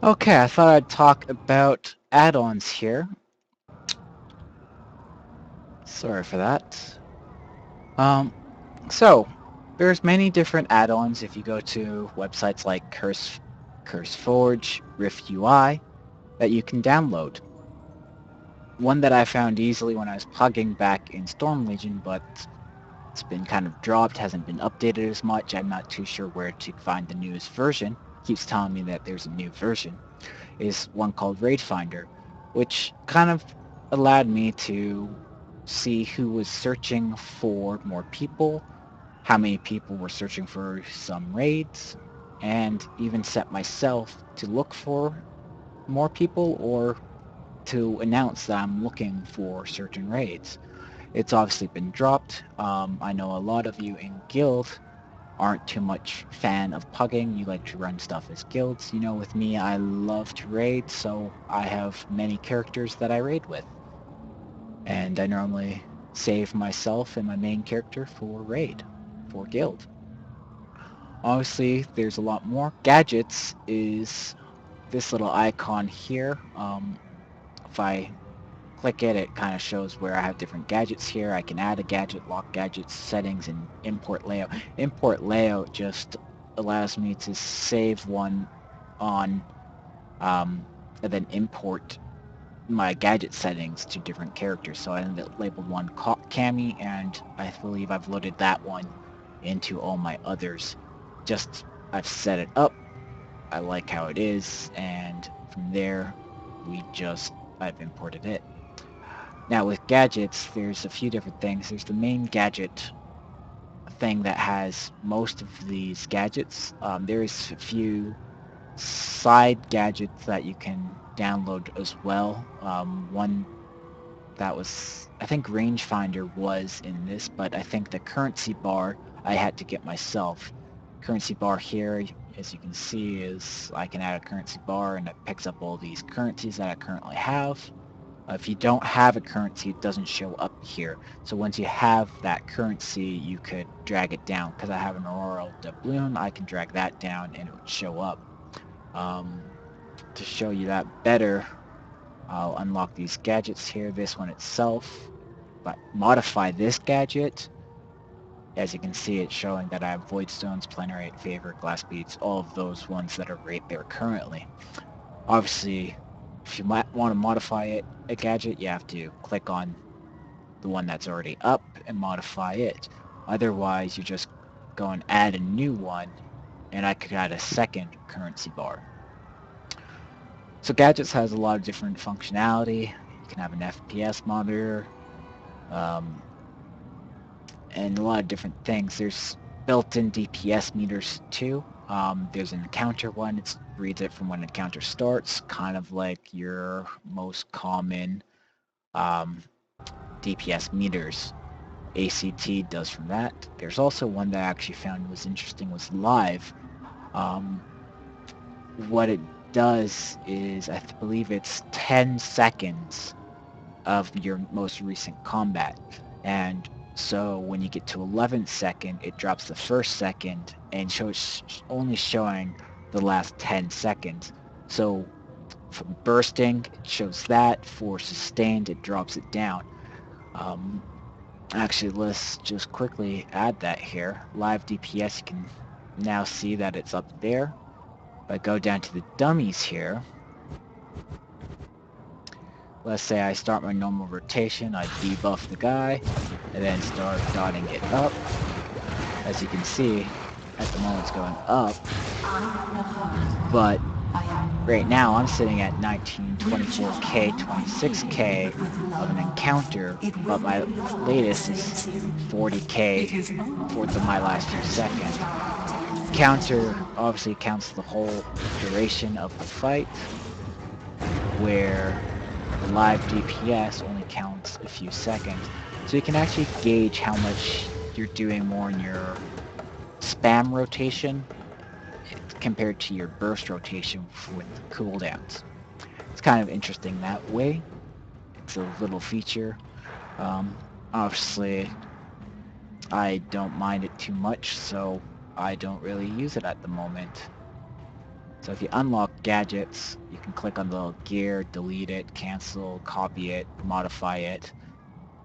Okay, I thought I'd talk about add-ons here. Sorry for that. Um, so, there's many different add-ons if you go to websites like CurseForge, Rift UI, that you can download. One that I found easily when I was plugging back in Storm Legion, but it's been kind of dropped, hasn't been updated as much. I'm not too sure where to find the newest version. Keeps telling me that there's a new version. Is one called Raid Finder, which kind of allowed me to see who was searching for more people, how many people were searching for some raids, and even set myself to look for more people or to announce that I'm looking for certain raids. It's obviously been dropped. I know a lot of you in Guild aren't too much fan of pugging. You like to run stuff as guilds. You know, with me, I love to raid, so I have many characters that I raid with. And I normally save myself and my main character for raid, for guild. Obviously, there's a lot more. Gadgets is this little icon here. If I click it, it kind of shows where I have different gadgets here. I can add a gadget, lock gadgets, settings, and import layout. Import layout just allows me to save one on and then import my gadget settings to different characters. So I ended up labeled one Cammy, and I believe I've loaded that one into all my others. Just I've set it up. I like how it is, and from there I've imported it. Now with gadgets, there's a few different things. There's the main gadget thing that has most of these gadgets. There's a few side gadgets that you can download as well. One that was, I think Rangefinder was in this, but I think the currency bar I had to get myself. Currency bar here, as you can see, is I can add a currency bar and it picks up all these currencies that I currently have. If you don't have a currency, it doesn't show up here. So once you have that currency, you could drag it down. Because I have an auroral doubloon, I can drag that down and it would show up. To show you that better, I'll unlock these gadgets here. This one itself, but modify this gadget. As you can see, it's showing that I have Void Stones, Planarite, Favor, Glass Beads, all of those ones that are right there currently. Obviously, if you might want to modify a gadget, you have to click on the one that's already up and modify it. Otherwise, you just go and add a new one, and I could add a second currency bar. So Gadgets has a lot of different functionality. You can have an FPS monitor, um, and a lot of different things. There's built-in DPS meters too. There's an encounter one. It reads it from when an encounter starts, kind of like your most common um, DPS meters. ACT does from that. There's also one that I actually found was interesting was live. Um, what it does is I believe it's 10 seconds of your most recent combat. And so when you get to 11th second, it drops the first second and shows only showing the last 10 seconds. So for bursting, it shows that. For sustained, it drops it down. Um, Actually, let's just quickly add that here. Live DPS, you can now see that it's up there. If I go down to the dummies here, let's say I start my normal rotation, I debuff the guy, and then start dotting it up. As you can see, at the moment it's going up, but right now I'm sitting at 19, 24k, 26k of an encounter, but my latest is 40k for my last few seconds. Counter obviously counts the whole duration of the fight, where the live DPS only counts a few seconds. So you can actually gauge how much you're doing more in your spam rotation compared to your burst rotation with cooldowns. It's kind of interesting that way. It's a little feature. Obviously, I don't mind it too much, so I don't really use it at the moment. So if you unlock gadgets, you can click on the little gear, delete it, cancel, copy it, modify it.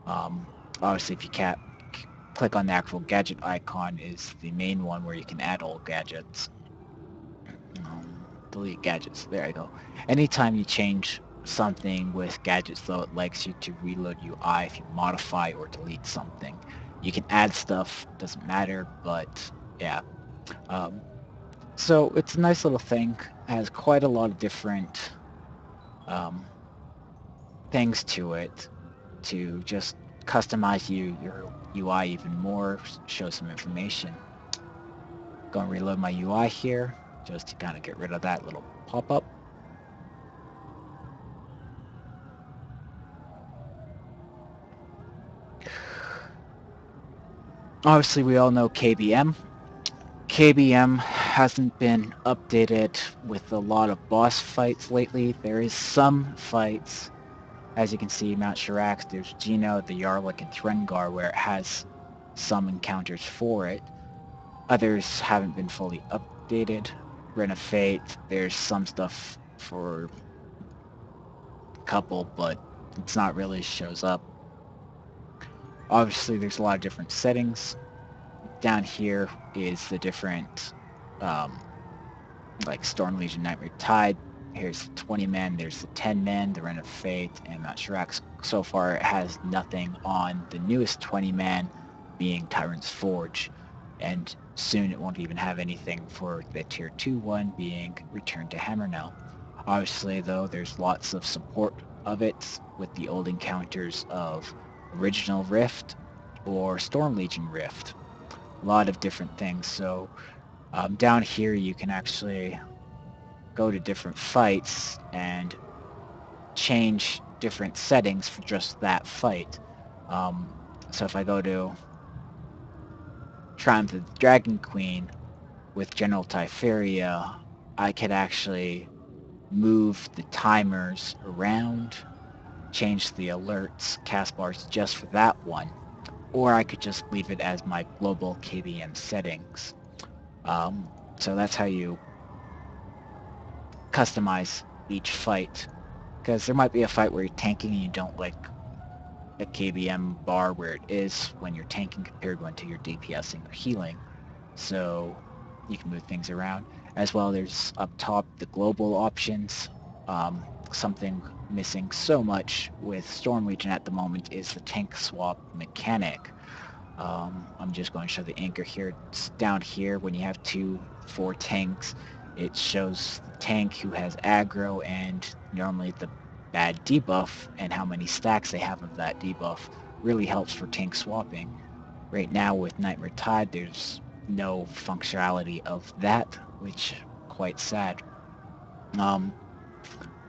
Um, Obviously, if you can't click on the actual gadget icon is the main one where you can add all gadgets. Delete gadgets. There I go. Anytime you change something with gadgets, though, it likes you to reload UI if you modify or delete something. You can add stuff, doesn't matter, but yeah. Um, so it's a nice little thing. It has quite a lot of different um, things to it to just customize your UI even more, show some information. Go and reload my UI here just to kind of get rid of that little pop-up. Obviously, we all know KBM. KBM hasn't been updated with a lot of boss fights lately. There is some fights, as you can see, Mount Shirax, there's Geno, the Yarlik, and Threngar, where it has some encounters for it. Others haven't been fully updated. Ren of Fate, there's some stuff for a couple, but it's not really shows up. Obviously, there's a lot of different settings. Down here is the different, like Storm Legion, Nightmare Tide. Here's the 20 men, there's the 10 men, the Ren of Fate, and Mount Shirax. So far, it has nothing on the newest 20 man, being Tyrant's Forge, and soon it won't even have anything for the Tier 2 one, being Return to Hammernell. Obviously, though, there's lots of support of it with the old encounters of Original Rift or Storm Legion Rift. A lot of different things. So down here, you can actually go to different fights and change different settings for just that fight. So if I go to Triumph of the Dragon Queen with General Typheria, I could actually move the timers around, change the alerts, cast bars just for that one, or I could just leave it as my global KBM settings. So that's how you customize each fight, because there might be a fight where you're tanking and you don't like a KBM bar where it is when you're tanking compared to your DPSing or healing. So you can move things around. As well, there's up top the global options. Something missing so much with Storm Legion at the moment is the tank swap mechanic. I'm just going to show the anchor here. It's down here when you have 4 tanks. It shows the tank who has aggro and normally the bad debuff and how many stacks they have of that debuff really helps for tank swapping. Right now with Nightmare Tide, there's no functionality of that, which quite sad.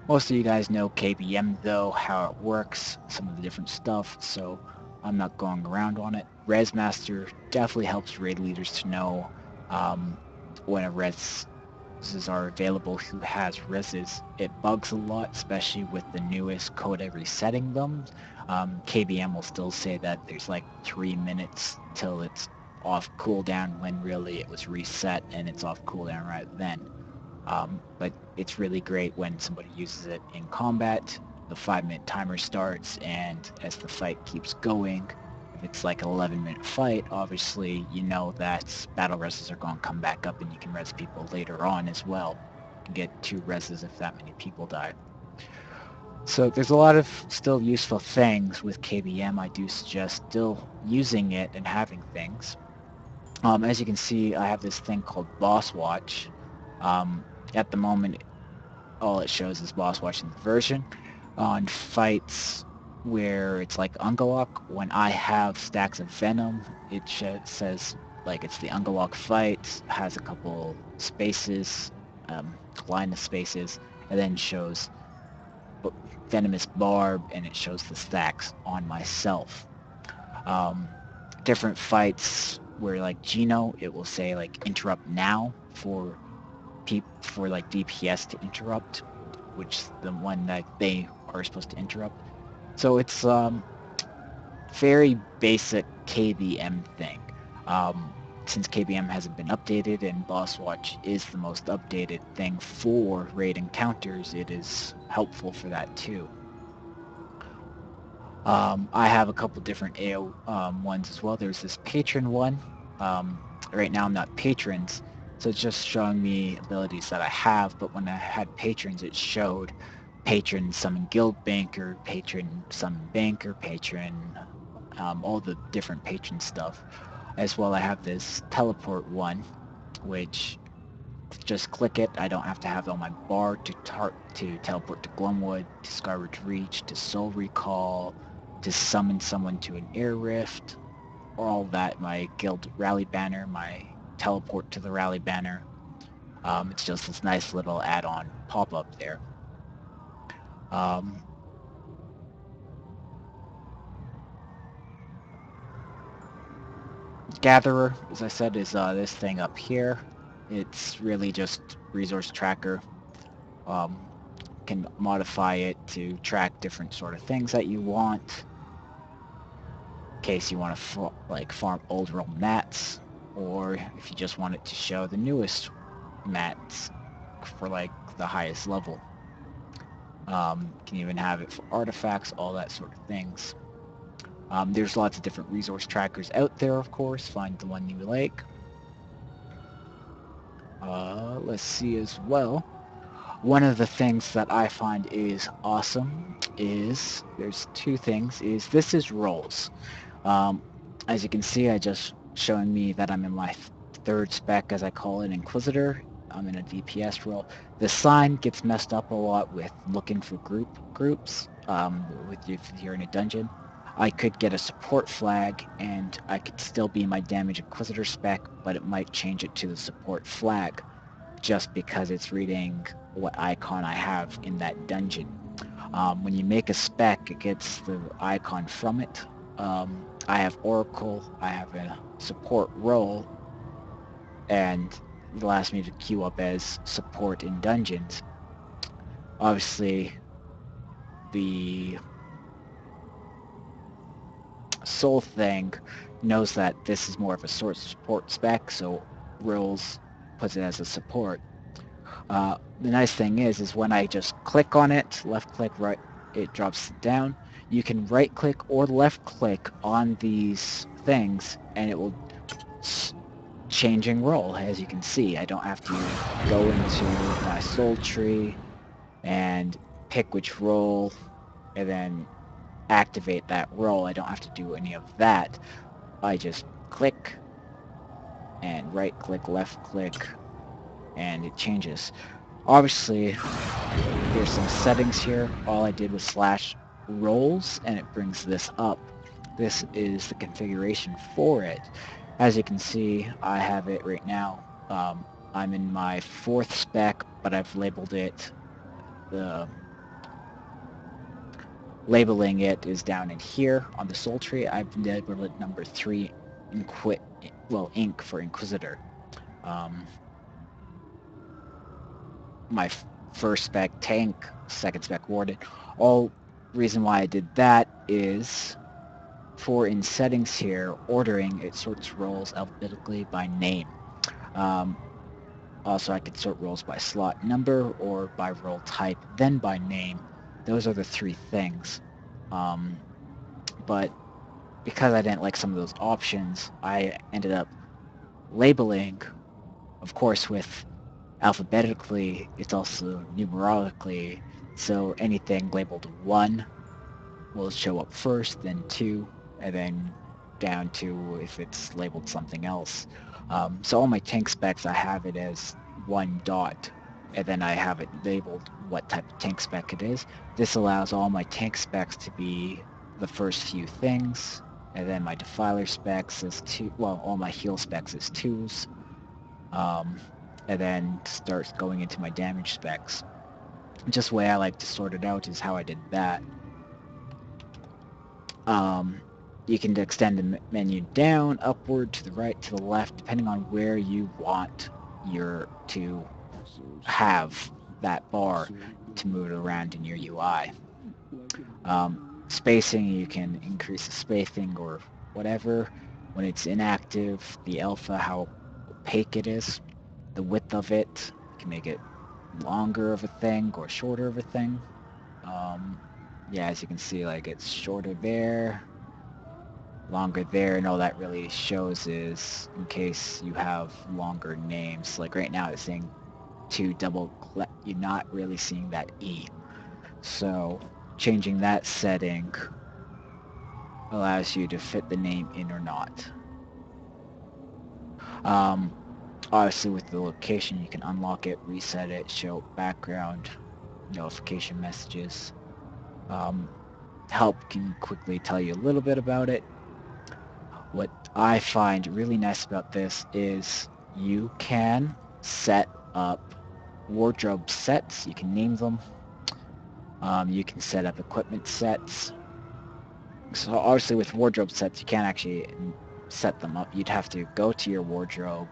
Most of you guys know KBM though, how it works, some of the different stuff, so I'm not going around on it. Resmaster definitely helps raid leaders to know when a res are available who has reses. It bugs a lot, especially with the newest coda resetting them. KBM will still say that there's like 3 minutes till it's off cooldown when really it was reset and it's off cooldown right then. But it's really great when somebody uses it in combat. The 5-minute timer starts, and as the fight keeps going, if it's like an 11-minute fight, obviously you know that battle reses are going to come back up and you can res people later on as well. You can get 2 reses if that many people die. So there's a lot of still useful things with KBM. I do suggest still using it and having things. As you can see, I have this thing called Boss Watch. At the moment, all it shows is Boss Watch in the version. On fights where it's like Ungalok, when I have stacks of Venom, it says like it's the Ungalok fight, has a couple spaces, line of spaces, and then shows Venomous Barb, and it shows the stacks on myself. Different fights where like Geno, it will say like interrupt now for like DPS to interrupt, which is the one that they are supposed to interrupt. So it's very basic KBM thing. since KBM hasn't been updated and Boss Watch is the most updated thing for raid encounters, it is helpful for that too. I have a couple different AO ones as well. There's this patron one. Right now I'm not patrons, so it's just showing me abilities that I have, but when I had patrons it showed patron summon guild banker, patron summon banker, patron, all the different patron stuff. As well, I have this teleport one, which just click it. I don't have to have it on my bar to teleport to Glumwood, to Skyward Reach, to Soul Recall, to summon someone to an air rift, all that. My guild rally banner, my teleport to the rally banner. It's just this nice little add-on pop-up there. Gatherer, as I said, is this thing up here. It's really just resource tracker. Can modify it to track different sort of things that you want. In case you want to farm old realm mats, or if you just want it to show the newest mats for like the highest level. Can even have it for artifacts, all that sort of things. There's lots of different resource trackers out there, of course. Find the one you like. Let's see as well. One of the things that I find is awesome is, there's two things, is this is roles. As you can see, I just showing me that I'm in my third spec, as I call it, Inquisitor. I'm in a DPS role. The sign gets messed up a lot with looking for groups, if you're in a dungeon. I could get a support flag and I could still be my damage Inquisitor spec, but it might change it to the support flag just because it's reading what icon I have in that dungeon. When you make a spec, it gets the icon from it. I have Oracle, I have a support role, and it allows me to queue up as support in dungeons. Obviously, the Soul thing knows that this is more of a support spec, so roles puts it as a support. The nice thing is when I just click on it, left click, right, it drops down. You can right click or left click on these things and it will changing role. As you can see, I don't have to go into my soul tree and pick which role and then activate that role. I don't have to do any of that. I just click and right click, left click, and it changes. Obviously, there's some settings here. All I did was slash roles and it brings this up. This is the configuration for it. As you can see, I have it right now. I'm in my fourth spec, but I've labeled it, labeling it is down in here on the soul tree. I've labeled it number 3, Ink for Inquisitor. My first spec tank, second spec warden. All reason why I did that is for in settings here, ordering, it sorts roles alphabetically by name. Also, I could sort roles by slot number or by role type, then by name. Those are the three things. But because I didn't like some of those options, I ended up labeling, of course, with alphabetically, it's also numerically, so anything labeled 1 will show up first, then 2, and then down to if it's labeled something else. So all my tank specs, I have it as 1 dot, and then I have it labeled what type of tank spec it is. This allows all my tank specs to be the first few things, and then my defiler specs is 2, well, all my heal specs is 2s, and then starts going into my damage specs. Just the way I like to sort it out is how I did that. You can extend the menu down, upward, to the right, to the left, depending on where you want to have that bar to move it around in your UI. Spacing, you can increase the spacing or whatever. when it's inactive, the alpha, how opaque it is, the width of it. You can make it longer of a thing or shorter of a thing. Yeah, as you can see, like it's shorter there, longer there, and all that really shows is in case you have longer names. Like right now it's saying you're not really seeing that E. So changing that setting allows you to fit the name in or not. Obviously with the location you can unlock it, reset it, show background, notification messages. Help can quickly tell you a little bit about it. What I find really nice about this is you can set up wardrobe sets. You can name them. You can set up equipment sets. So obviously with wardrobe sets, you can't actually set them up. You'd have to go to your wardrobe,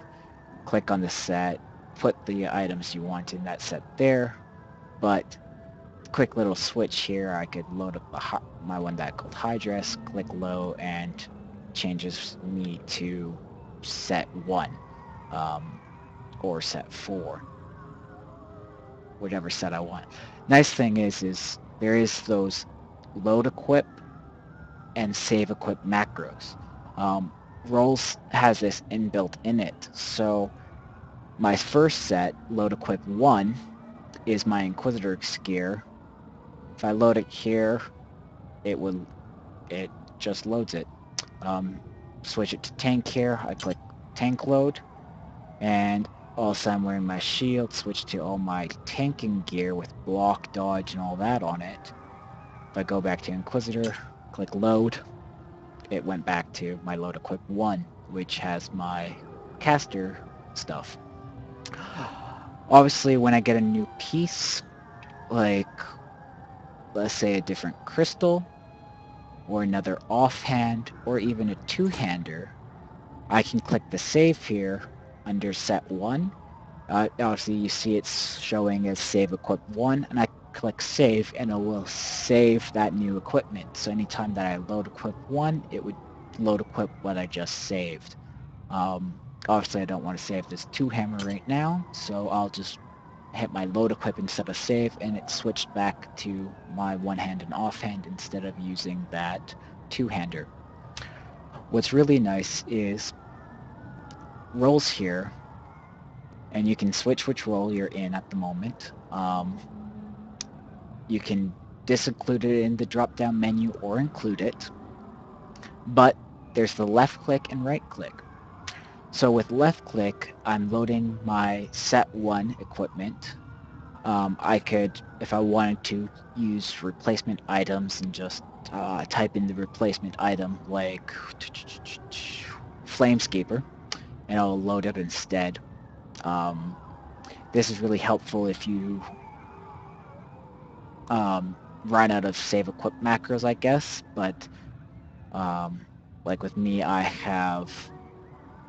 click on the set, put the items you want in that set there. But quick little switch here, I could load up my one that I called high dress, click low, and changes me to set 1 or set 4, whatever set I want. Nice thing is there is those load equip and save equip macros. Roles has this inbuilt in it, so my first set, load equip 1, is my Inquisitor gear. If I load it here, it just loads it. Switch it to tank here, I click tank load, and also I'm wearing my shield, switch to all my tanking gear with block, dodge, and all that on it. If I go back to Inquisitor, click load, it went back to my load equip 1, which has my caster stuff. Obviously, when I get a new piece, like, let's say a different crystal, or another offhand, or even a two-hander, I can click the save here under set 1. Obviously, you see it's showing as save equip 1, and I click save, and it will save that new equipment. So anytime that I load equip 1, it would load equip what I just saved. Obviously, I don't want to save this 2-hammer right now, so I'll just hit my load equip instead of save, and it switched back to my one-hand and offhand instead of using that two-hander. What's really nice is roles here, and you can switch which role you're in at the moment. You can disinclude it in the drop-down menu or include it, but there's the left click and right click. So with left click, I'm loading my set 1 equipment. I could, if I wanted to, use replacement items and just type in the replacement item like Flamescaper, and I'll load it instead. This is really helpful if you run out of save equip macros, I guess, but like with me, I have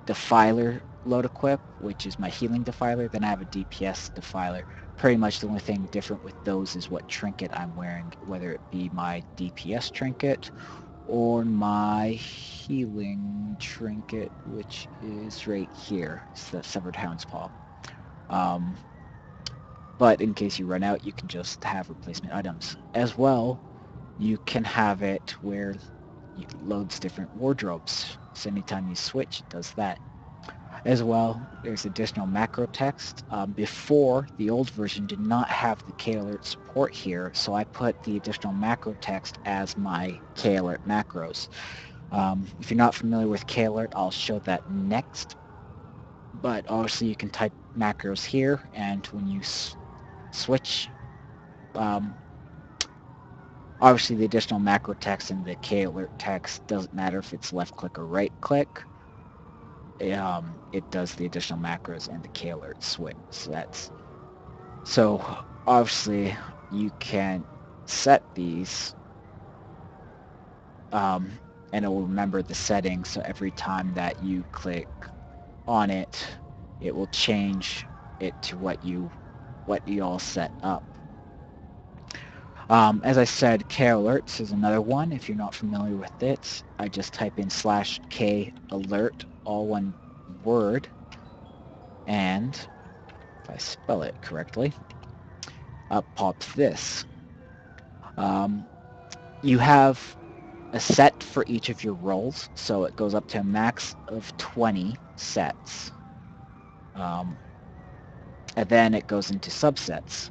Defiler load equip, which is my healing Defiler, then I have a DPS Defiler. Pretty much the only thing different with those is what trinket I'm wearing, whether it be my DPS trinket or my healing trinket, which is right here. It's the Severed Hound's Paw. But in case you run out, you can just have replacement items. As well, you can have it where it loads different wardrobes. So anytime you switch, it does that. As well, there's additional macro text. Before, the old version did not have the K-Alert support here, so I put the additional macro text as my K-Alert macros. If you're not familiar with K-Alert, I'll show that next. But obviously you can type macros here, and when you switch, obviously the additional macro text and the K-Alert text doesn't matter if it's left click or right click. It does the additional macros and the K-Alert switch. So obviously you can set these and it will remember the settings, so every time that you click on it, it will change it to what you all set up. As I said, K alerts is another one. If you're not familiar with it, I just type in /K alert, all one word, and if I spell it correctly, up pops this. You have a set for each of your rolls, so it goes up to a max of 20 sets. And then it goes into subsets.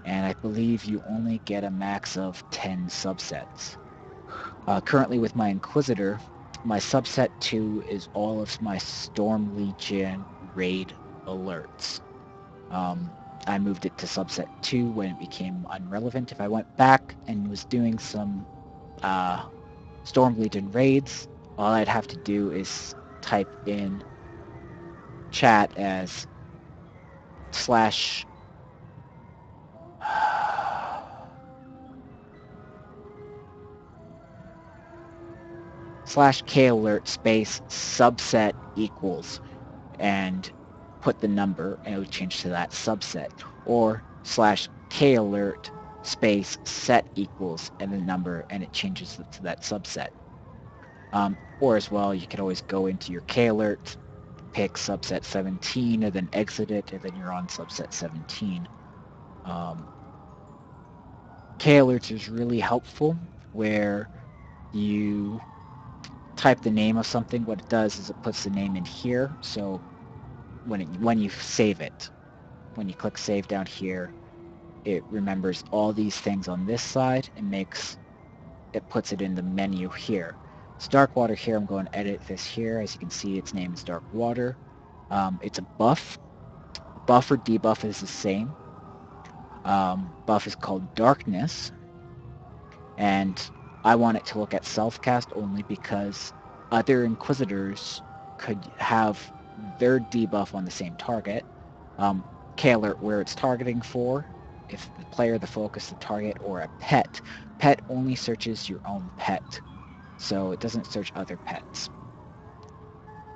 And I believe you only get a max of 10 subsets. Currently with my Inquisitor, my subset 2 is all of my Storm Legion raid alerts. I moved it to subset 2 when it became unrelevant. If I went back and was doing some Storm Legion raids, all I'd have to do is type in chat as slash /K alert space subset equals and put the number and it would change to that subset, or /K alert space set equals and the number and it changes to that subset. Or as well, you could always go into your K alert, pick subset 17 and then exit it, and then you're on subset 17. K alerts is really helpful where you type the name of something. What it does is it puts the name in here, so when you save it, when you click save down here, it remembers all these things on this side and it puts it in the menu here. It's dark water here. I'm going to edit this here. As you can see, its name is dark water. It's a buff. Buff or debuff is the same. Buff is called darkness, and I want it to look at self-cast only because other Inquisitors could have their debuff on the same target. K alert where it's targeting for, if the player, the focus, the target, or a pet. Pet only searches your own pet, so it doesn't search other pets.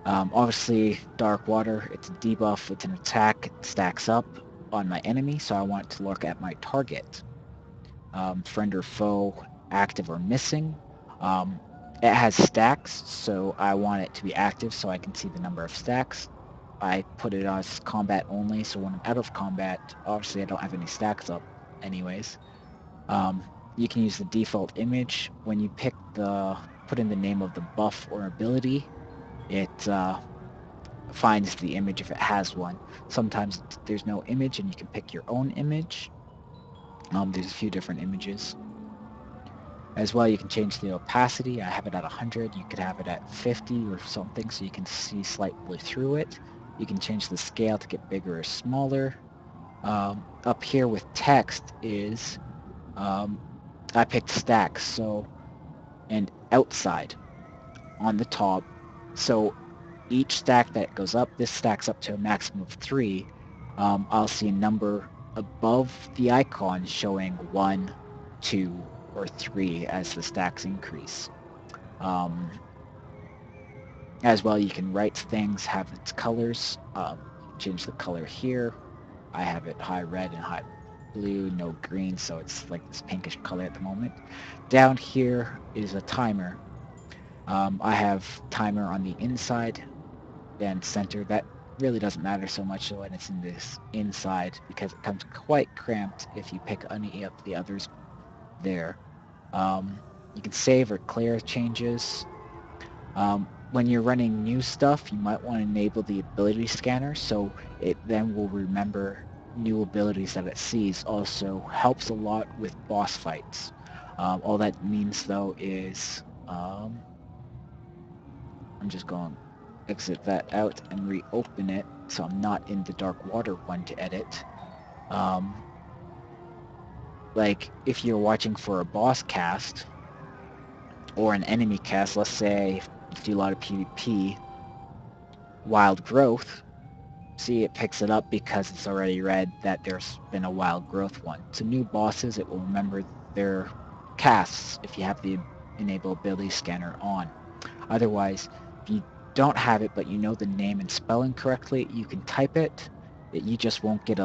Obviously, Dark Water, it's a debuff, it's an attack, it stacks up on my enemy, so I want it to look at my target. Friend or foe, active or missing. It has stacks, so I want it to be active so I can see the number of stacks. I put it as combat only, so when I'm out of combat, obviously I don't have any stacks up anyways. You can use the default image. When you put in the name of the buff or ability, it finds the image if it has one. Sometimes there's no image and you can pick your own image. There's a few different images. As well, you can change the opacity. I have it at 100. You could have it at 50 or something so you can see slightly through it. You can change the scale to get bigger or smaller. Up here with text is, I picked stacks, and outside on the top. So each stack that goes up, this stacks up to a maximum of 3. I'll see a number above the icon showing 1, 2, or 3 as the stacks increase. As well, you can write things, have its colors, change the color here. I have it high red and high blue, no green, so it's like this pinkish color at the moment. Down here is a timer. I have timer on the inside and center. That really doesn't matter so much when it's in this inside because it comes quite cramped if you pick any of the others there. You can save or clear changes. When you're running new stuff, you might want to enable the ability scanner so it then will remember new abilities that it sees. Also helps a lot with boss fights. All that means though is I'm just going to exit that out and reopen it so I'm not in the dark water one to edit. Like if you're watching for a boss cast or an enemy cast, let's say you do a lot of PvP, Wild Growth, see it picks it up because it's already read that there's been a Wild Growth one. So new bosses, it will remember their casts if you have the enable ability scanner on. Otherwise, if you don't have it but you know the name and spelling correctly, you can type it. You just won't get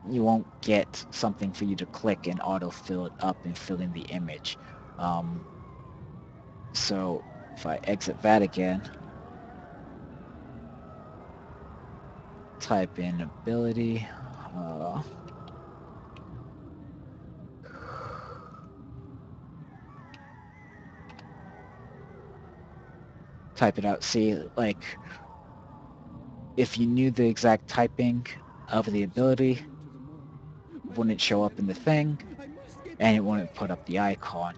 you won't get something for you to click and auto-fill it up and fill in the image. Um, so if I exit that again, type in ability, type it out. See, like, if you knew the exact typing of the ability, it wouldn't show up in the thing, and it wouldn't put up the icon.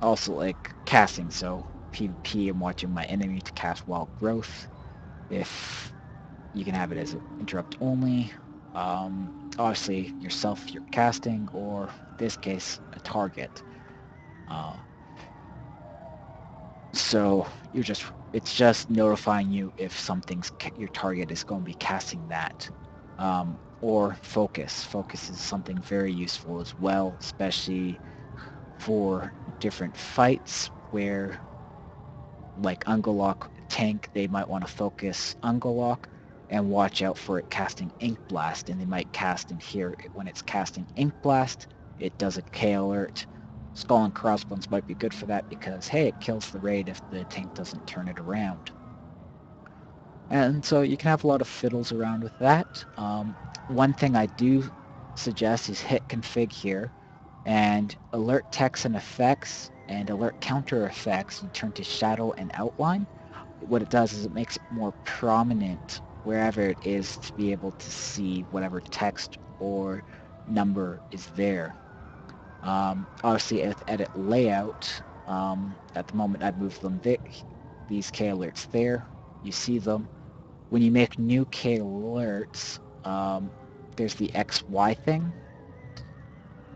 Also, like, casting, so PvP, I'm watching my enemy to cast Wild Growth. If you can have it as an interrupt only. Obviously, yourself, you're casting, or in this case, a target. So it's just notifying you if your target is going to be casting that. Or focus. Focus is something very useful as well, especially for different fights where, like Ungolock tank, they might want to focus Ungolock and watch out for it casting Ink Blast, and they might cast in here. When it's casting Ink Blast, it does a K alert. Skull and Crossbones might be good for that because, hey, it kills the raid if the tank doesn't turn it around. And so you can have a lot of fiddles around with that. One thing I do suggest is hit config here, and alert text and effects and alert counter effects, you turn to shadow and outline. What it does is it makes it more prominent wherever it is to be able to see whatever text or number is there. Obviously, with edit layout, at the moment I've moved them these K alerts there. You see them. When you make new K alerts, there's the XY thing.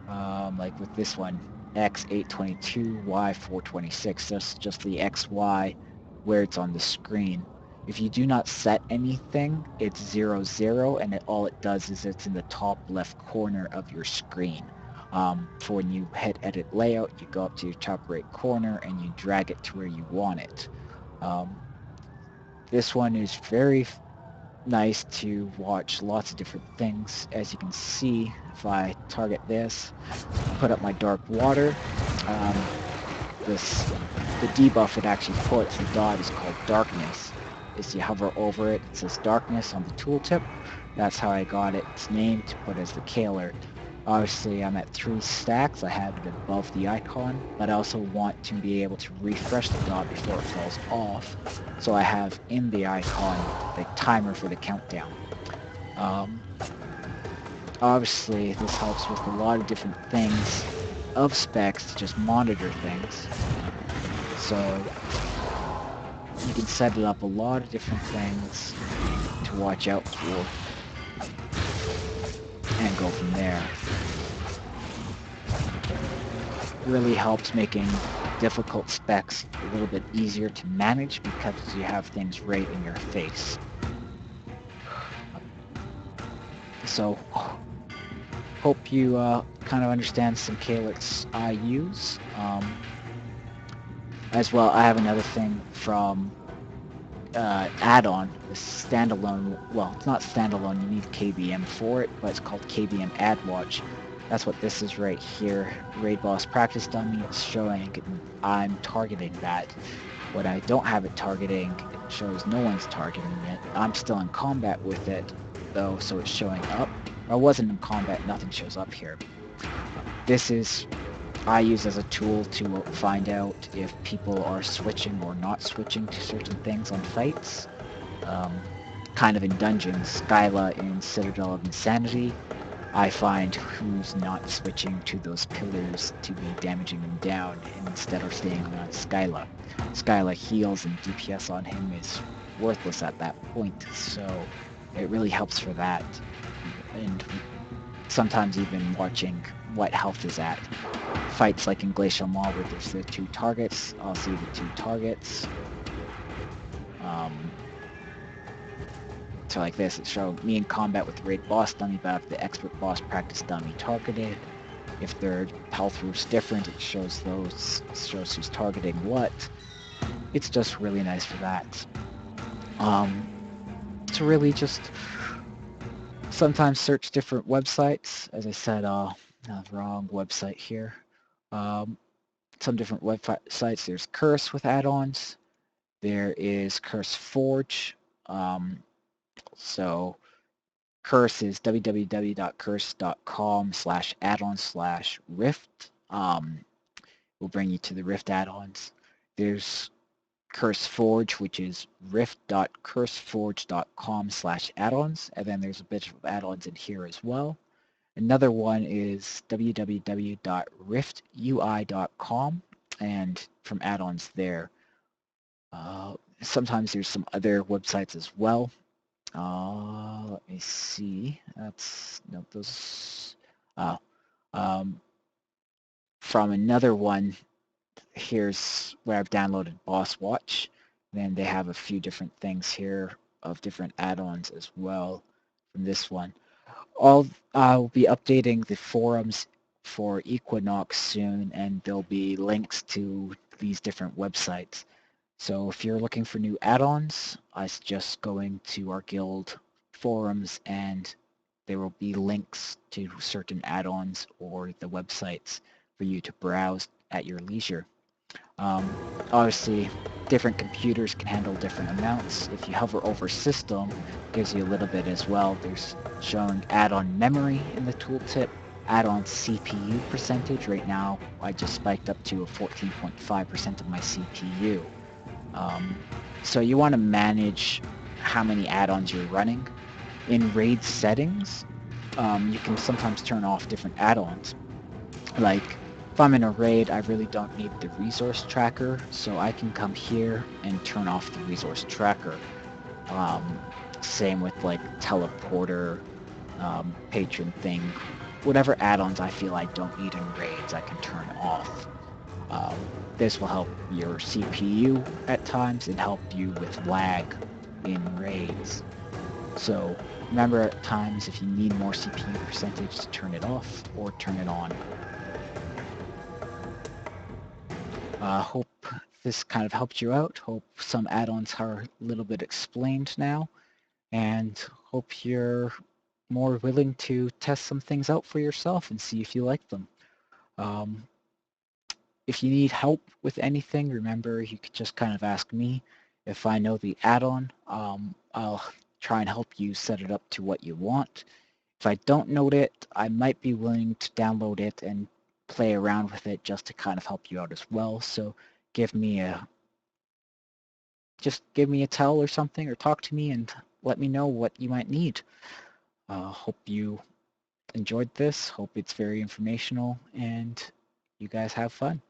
Like with this one, X822, Y426. That's just the XY where it's on the screen. If you do not set anything, it's 00, and all it does is it's in the top left corner of your screen. For when you hit edit layout, you go up to your top right corner and you drag it to where you want it. This one is very nice to watch lots of different things. As you can see, if I target this, put up my dark water, the debuff it actually puts, the dot is called darkness. As you hover over it, it says darkness on the tooltip. That's how I got its name to put as the K alert. Obviously, I'm at 3 stacks. I have it above the icon, but I also want to be able to refresh the dot before it falls off. So I have in the icon the timer for the countdown. Obviously, this helps with a lot of different things of specs to just monitor things. So you can set it up a lot of different things to watch out for and go from there. It really helps making difficult specs a little bit easier to manage because you have things right in your face. So hope you kind of understand some K alerts I use. As well, I have another thing from add-on, the standalone, well, it's not standalone, you need KBM for it, but it's called KBM AdWatch. That's what this is right here. Raid Boss Practice Dummy, it's showing I'm targeting that. When I don't have it targeting, it shows no one's targeting it. I'm still in combat with it, though, so it's showing up. If I wasn't in combat, nothing shows up here. This is I use as a tool to find out if people are switching or not switching to certain things on fights. Kind of in dungeons, Skyla in Citadel of Insanity, I find who's not switching to those pillars to be damaging them down and instead are staying on Skyla. Skyla heals and DPS on him is worthless at that point, so it really helps for that. And sometimes even watching what health is at. Fights like in Glacial Maw where there's the 2 targets, I'll see the 2 targets. So like this, it showed me in combat with the Raid Boss Dummy, but if the Expert Boss Practice Dummy targeted. If their health roof's different, it shows who's targeting what. It's just really nice for that. To really just sometimes search different websites. As I said, wrong website here. Some different websites. There's Curse with add-ons. There is CurseForge. So Curse is www.curse.com/add-on/Rift. Will bring you to the Rift add-ons. There's CurseForge, which is rift.curseforge.com/add-ons, and then there's a bit of add-ons in here as well. Another one is www.riftui.com, and from add-ons there. Sometimes there's some other websites as well. Let me see. No, those. From another one, here's where I've downloaded Boss Watch. Then they have a few different things here of different add-ons as well from this one. I'll be updating the forums for Equinox soon, and there'll be links to these different websites. So if you're looking for new add-ons, I suggest going to our guild forums, and there will be links to certain add-ons or the websites for you to browse at your leisure. Obviously, different computers can handle different amounts. If you hover over system, it gives you a little bit as well. There's showing add-on memory in the tooltip, add-on CPU percentage. Right now, I just spiked up to a 14.5% of my CPU. So you want to manage how many add-ons you're running. In RAID settings, you can sometimes turn off different add-ons. Like, if I'm in a raid, I really don't need the resource tracker, so I can come here and turn off the resource tracker. Same with like teleporter, patron thing, whatever add-ons I feel I don't need in raids, I can turn off. This will help your CPU at times and help you with lag in raids. So remember at times if you need more CPU percentage to turn it off or turn it on. Hope this kind of helped you out. Hope some add-ons are a little bit explained now, and hope you're more willing to test some things out for yourself and see if you like them. If you need help with anything, remember you could just kind of ask me. If I know the add-on, I'll try and help you set it up to what you want. If I don't know it, I might be willing to download it and play around with it just to kind of help you out as well. So just give me a tell or something, or talk to me and let me know what you might need. Hope you enjoyed this. Hope it's very informational, and you guys have fun.